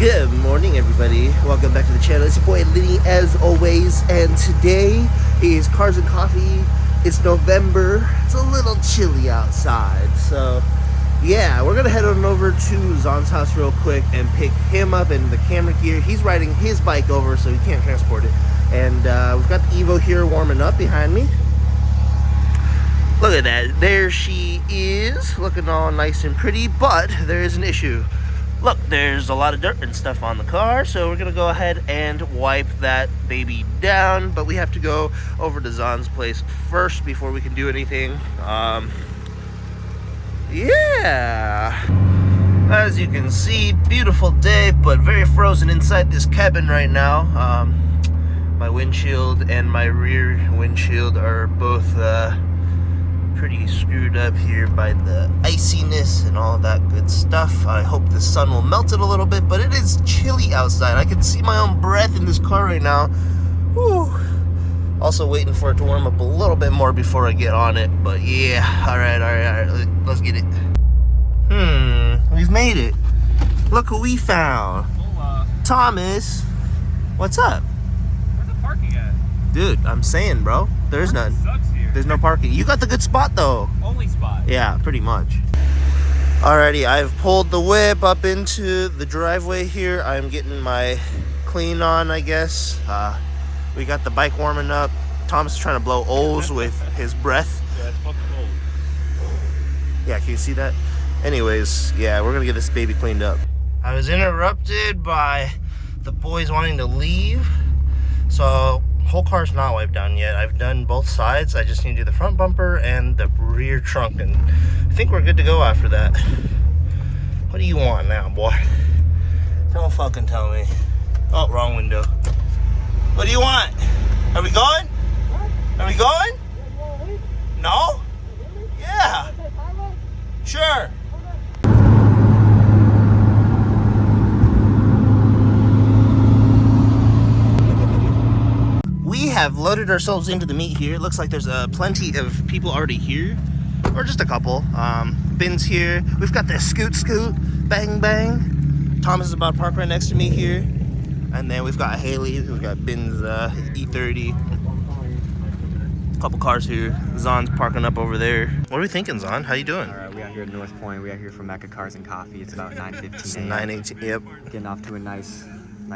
Good morning, everybody. Welcome back to the channel. It's your boy Liddy, as always, and today is Cars and Coffee. It's November. It's a little chilly outside, so yeah, we're gonna head on over to Zon's house real quick and pick him up and the camera gear. He's riding his bike over, so he can't transport it. And we've got the Evo here warming up behind me. Look at that. There she is, looking all nice and pretty, but there is an issue. Look, there's a lot of dirt and stuff on the car, so we're gonna go ahead and wipe that baby down, but we have to go over to Zon's place first before we can do anything. Yeah. As you can see, beautiful day, but very frozen inside this cabin right now. My windshield and my rear windshield are both pretty screwed up here by the iciness and all that good stuff. I hope the sun will melt it a little bit, but it is chilly outside. I can see my own breath in this car right now. Whew. Also waiting for it to warm up a little bit more before I get on it, but yeah, all right, let's get it. We've made it. Look who we found. Hola. Thomas, what's up? Where's the parking at? Dude, I'm saying, bro, there's none. Sucks here. There's no parking. You got the good spot though. Only spot. Yeah, pretty much. Alrighty, I've pulled the whip up into the driveway here. I'm getting my clean on, I guess. We got the bike warming up. Tom's trying to blow O's with his breath. Yeah, it's fucking cold. Yeah, can you see that? Anyways, yeah, we're gonna get this baby cleaned up. I was interrupted by the boys wanting to leave. So, whole car's not wiped down yet. I've done both sides. I just need to do the front bumper and the rear trunk, and I think we're good to go after that. What do you want now, boy? Don't fucking tell me. Oh, wrong window. What do you want? Are we going? Are we going? No? Yeah. Sure. We have loaded ourselves into the meet here. It looks like there's plenty of people already here, or just a couple. Ben's here. We've got the scoot, bang, bang. Thomas is about to park right next to me here. And then we've got Haley. We've got Ben's E30. A couple cars here. Zon's parking up over there. What are we thinking, Zon? How you doing? All right, we out here at North Point. We out here for Mecca Cars and Coffee. It's about 9:15 It's a.m. 9:18. Yep. Getting off to a nice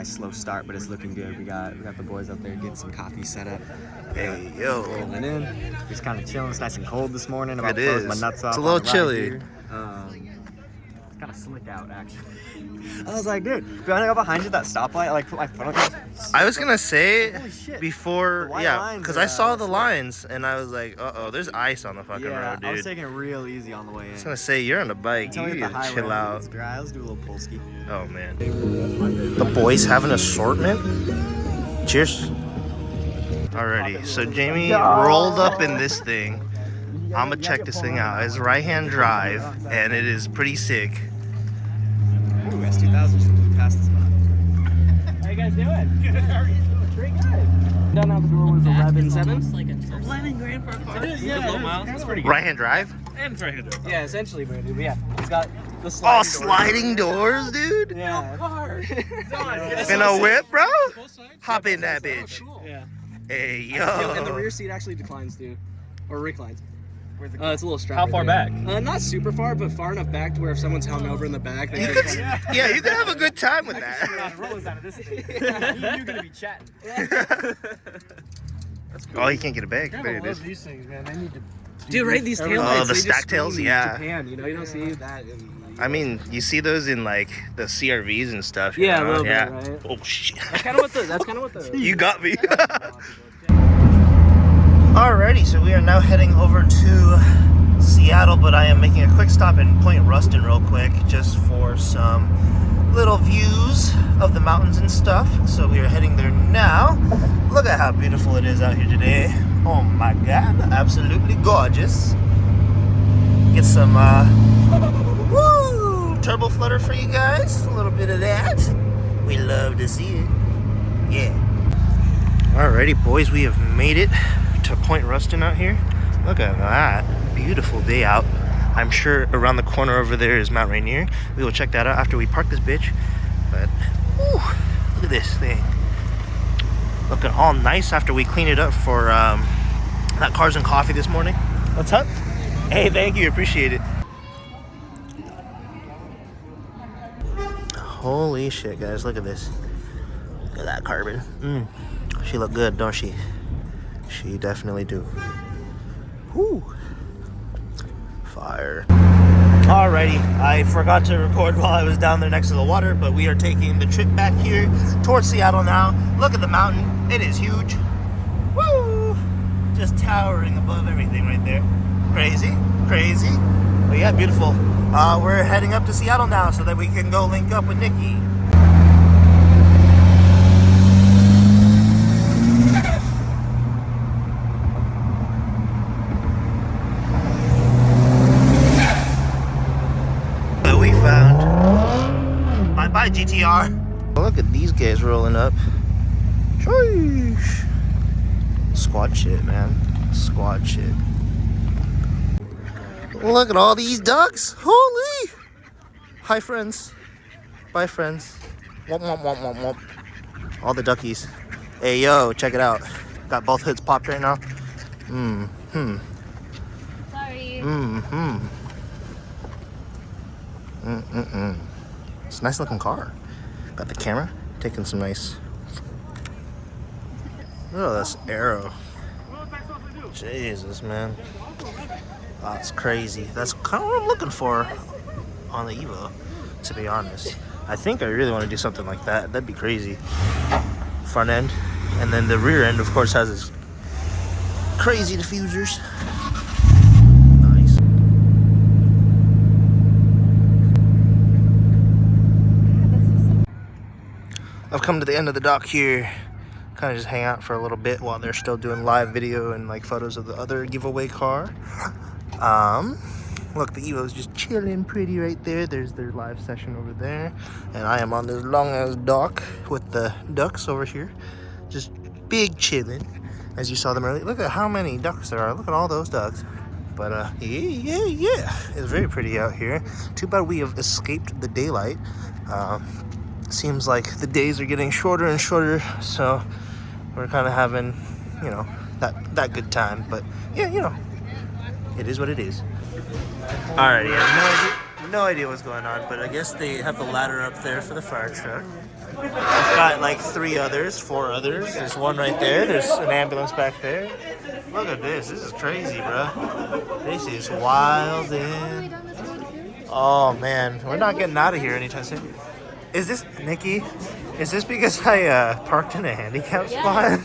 slow start, but it's looking good. We got the boys up there getting some coffee set up. Hey, yo. Rolling in. Just kind of chilling. It's nice and cold this morning. About It to close is. my nuts off. It's a little on the ride chilly. here. It's kind of slick out, actually. I was like, dude, when I go behind you at that stoplight, I like put my foot on it. I was gonna say Holy shit. before, The white yeah, lines because are, I saw the slick. lines and I was like, uh-oh, there's ice on the fucking Yeah, road, I was dude. taking it real easy on the way in. I was gonna say, you're on a bike, Tell me you if the need high to chill road out. is dry. Let's do a little pull ski. Oh, man. The boys have an assortment. Cheers. Alrighty, so Jamie rolled up in this thing. I'm gonna check this thing out. It's right-hand drive, and it is pretty sick. Ooh, S2000 just blew past the spot. How you guys doing? Good. How are you doing? Pretty good. Down out the door was 11.7. Like a 11 grand for a car. It is, yeah. Low miles. That's pretty good. Right-hand drive? And it's right-handed. Yeah, essentially, but yeah, it's got the Oh, sliding door. sliding doors, dude? Yeah. Car. In a whip, bro? Hop in that bitch. Yeah. Hey, And the yo. rear seat actually declines too, or reclines. Where's the It's a little strap. How right far there. back? Not super far, but far enough back to where if someone's hung over in the back, they You can could, kind yeah, you could have a good time with that. rollers out of this thing. You're gonna be chatting. Oh, he can't get a bag. There it is. these things, man. They need to. Dude, right? These Oh, taillights. the they just stack tails, scream yeah. Japan, you know, you don't see that. In, I mean, you see those in like the CRVs and stuff. you Yeah, a know? little bit, Yeah. right? Oh shit! That's kind of what the. That's kind of what the. You got me. Alrighty, so we are now heading over to Seattle, but I am making a quick stop in Point Ruston real quick, just for some little views of the mountains and stuff. So we are heading there now. Look at how beautiful it is out here today. Oh my god, absolutely gorgeous. Get some woo, turbo flutter for you guys. A little bit of that. We love to see it. Yeah. Alrighty, boys, we have made it to Point Ruston out here. Look at that. Beautiful day out. I'm sure around the corner over there is Mount Rainier. We will check that out after we park this bitch. But Whew, look at this thing. Looking all nice after we cleaned it up for that Cars and Coffee this morning. What's up? Hey, thank you. Appreciate it. Holy shit, guys. Look at this. Look at that carbon. She look good, don't she? She definitely do. Whoo. Fire. Alrighty, I forgot to record while I was down there next to the water, but we are taking the trip back here towards Seattle now. Look at the mountain. It is huge. Woo! Just towering above everything right there. Crazy, crazy. But yeah, beautiful. We're heading up to Seattle now so that we can go link up with Nikki. Bye, GTR. Look at these guys rolling up. Sheesh. Squad shit, man. Squad shit. Look at all these ducks. Holy. Hi, friends. Bye, friends. Womp, womp, womp, womp, womp. All the duckies. Hey, yo, check it out. Got both hoods popped right now. Sorry. It's a nice looking car. Got the camera, taking some nice. Oh, that's arrow. Jesus, man. That's crazy. That's kind of what I'm looking for on the Evo, to be honest. I think I really want to do something like that. That'd be crazy. Front end, and then the rear end, of course, has its crazy diffusers. I've come to the end of the dock here. Kind of just hang out for a little bit while they're still doing live video and like photos of the other giveaway car. Look, the Evo's just chilling pretty right there. There's their live session over there. And I am on this long ass dock with the ducks over here. Just big chilling. As you saw them earlier. Look at how many ducks there are. Look at all those ducks. But yeah. It's very pretty out here. Too bad we have escaped the daylight. Seems like the days are getting shorter and shorter, so we're kind of having, you know, that good time. But yeah, you know, it is what it is. Alrighty, I have no idea what's going on, but I guess they have the ladder up there for the fire truck. We've got like 4 others. There's one right there. There's an ambulance back there. Look at this. This is crazy, bro. This is wild. Oh man, we're not getting out of here anytime soon. Is this, Nikki, is this because I parked in a handicap spot?